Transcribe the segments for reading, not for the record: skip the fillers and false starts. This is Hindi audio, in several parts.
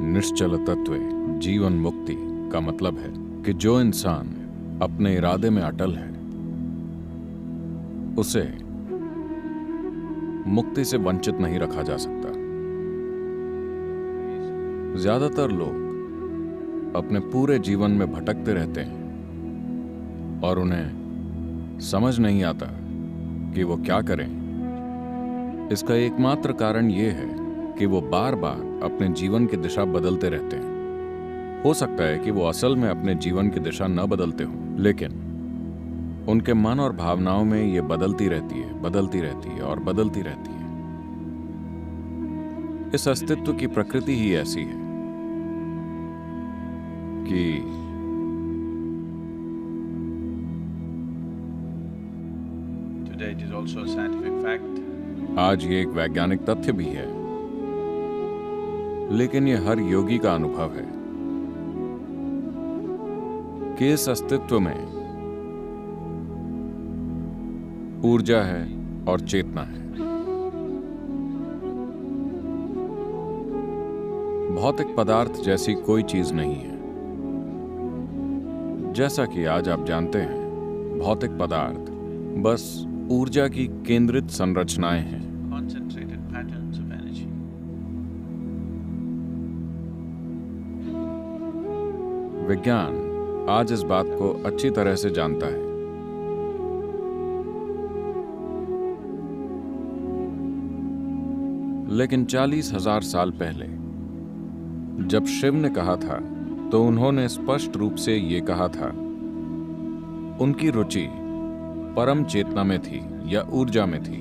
निश्चल तत्वे जीवन मुक्ति का मतलब है कि जो इंसान अपने इरादे में अटल है उसे मुक्ति से वंचित नहीं रखा जा सकता। ज्यादातर लोग अपने पूरे जीवन में भटकते रहते हैं और उन्हें समझ नहीं आता कि वो क्या करें। इसका एकमात्र कारण यह है कि वो बार बार अपने जीवन की दिशा बदलते रहते हैं। हो सकता है कि वो असल में अपने जीवन की दिशा न बदलते हों, लेकिन उनके मन और भावनाओं में ये बदलती रहती है, बदलती रहती है और बदलती रहती है। इस अस्तित्व की प्रकृति ही ऐसी है कि Today it is also a scientific fact. आज ये एक वैज्ञानिक तथ्य भी है, लेकिन ये हर योगी का अनुभव है कि इस अस्तित्व में ऊर्जा है और चेतना है। भौतिक पदार्थ जैसी कोई चीज नहीं है। जैसा कि आज आप जानते हैं, भौतिक पदार्थ बस ऊर्जा की केंद्रित संरचनाएं हैं। Concentrated patterns of energy. विज्ञान आज इस बात को अच्छी तरह से जानता है। लेकिन 40,000 साल पहले जब शिव ने कहा था तो उन्होंने स्पष्ट रूप से ये कहा था। उनकी रुचि परम चेतना में थी या ऊर्जा में थी,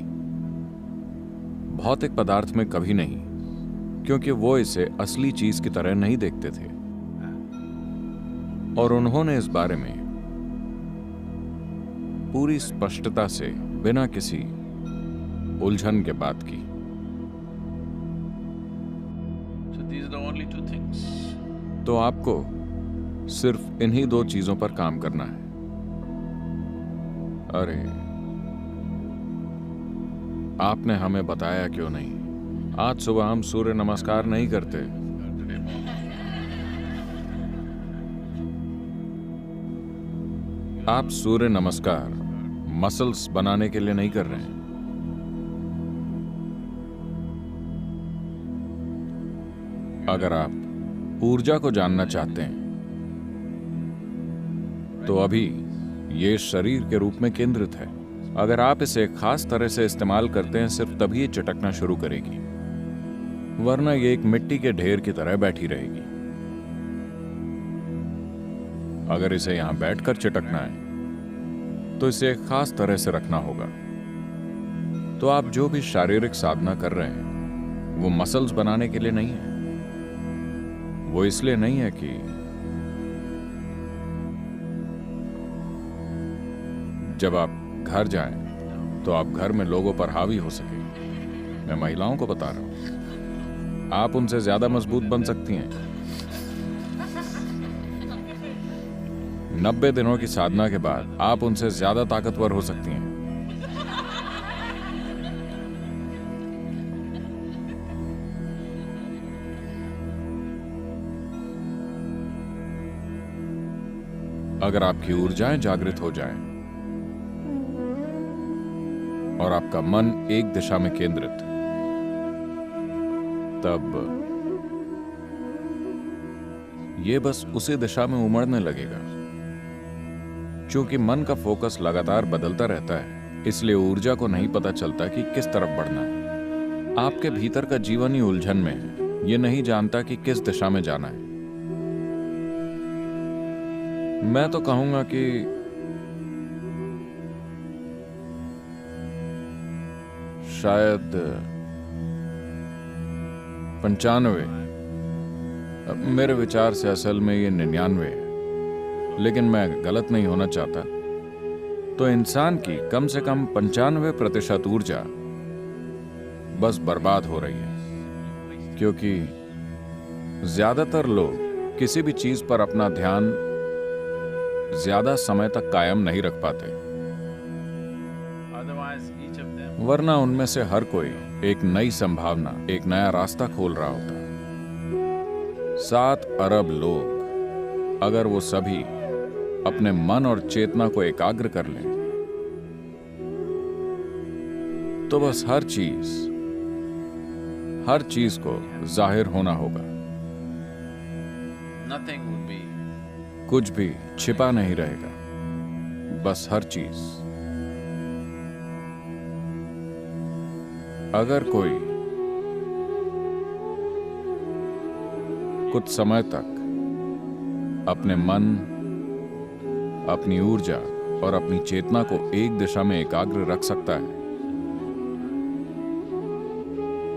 भौतिक पदार्थ में कभी नहीं, क्योंकि वो इसे असली चीज की तरह नहीं देखते थे। और उन्होंने इस बारे में पूरी स्पष्टता से, बिना किसी उलझन के बात की। So these are the only two things. तो आपको सिर्फ इन्हीं दो चीजों पर काम करना है। अरे, आपने हमें बताया क्यों नहीं? आज सुबह हम सूर्य नमस्कार नहीं करते। आप सूर्य नमस्कार मसल्स बनाने के लिए नहीं कर रहे हैं। अगर आप ऊर्जा को जानना चाहते हैं तो अभी ये शरीर के रूप में केंद्रित है। अगर आप इसे खास तरह से इस्तेमाल करते हैं, सिर्फ तभी ये चटकना शुरू करेगी, वरना ये एक मिट्टी के ढेर की तरह बैठी रहेगी। अगर इसे यहां बैठकर चटकना है तो इसे एक खास तरह से रखना होगा। तो आप जो भी शारीरिक साधना कर रहे हैं वो मसल्स बनाने के लिए नहीं है। वो इसलिए नहीं है कि जब आप घर जाएं तो आप घर में लोगों पर हावी हो सके। मैं महिलाओं को बता रहा हूं, आप उनसे ज्यादा मजबूत बन सकती हैं। 90 दिनों की साधना के बाद आप उनसे ज्यादा ताकतवर हो सकती हैं। अगर आपकी ऊर्जाएं जागृत हो जाएं और आपका मन एक दिशा में केंद्रित, तब ये बस उसी दिशा में उमड़ने लगेगा। क्योंकि मन का फोकस लगातार बदलता रहता है, इसलिए ऊर्जा को नहीं पता चलता कि किस तरफ बढ़ना है। आपके भीतर का जीवन ही उलझन में है, ये नहीं जानता कि किस दिशा में जाना है। मैं तो कहूंगा कि शायद 95, मेरे विचार से असल में ये 99 है, लेकिन मैं गलत नहीं होना चाहता। तो इंसान की कम से कम 95% ऊर्जा बस बर्बाद हो रही है, क्योंकि ज्यादातर लोग किसी भी चीज पर अपना ध्यान ज्यादा समय तक कायम नहीं रख पाते। Otherwise, each of them वरना उनमें से हर कोई एक नई संभावना, एक नया रास्ता खोल रहा होता। 7 अरब लोग अगर वो सभी अपने मन और चेतना को एकाग्र कर लें तो बस हर चीज को जाहिर होना होगा। Nothing would be कुछ भी छिपा नहीं रहेगा, बस हर चीज। अगर कोई कुछ समय तक अपने मन, अपनी ऊर्जा और अपनी चेतना को एक दिशा में एकाग्र रख सकता है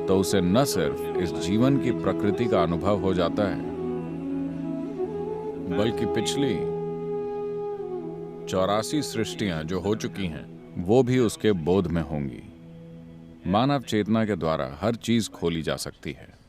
तो उसे न सिर्फ इस जीवन की प्रकृति का अनुभव हो जाता है बल्कि पिछली 84 सृष्टियां जो हो चुकी हैं वो भी उसके बोध में होंगी। मानव चेतना के द्वारा हर चीज खोली जा सकती है।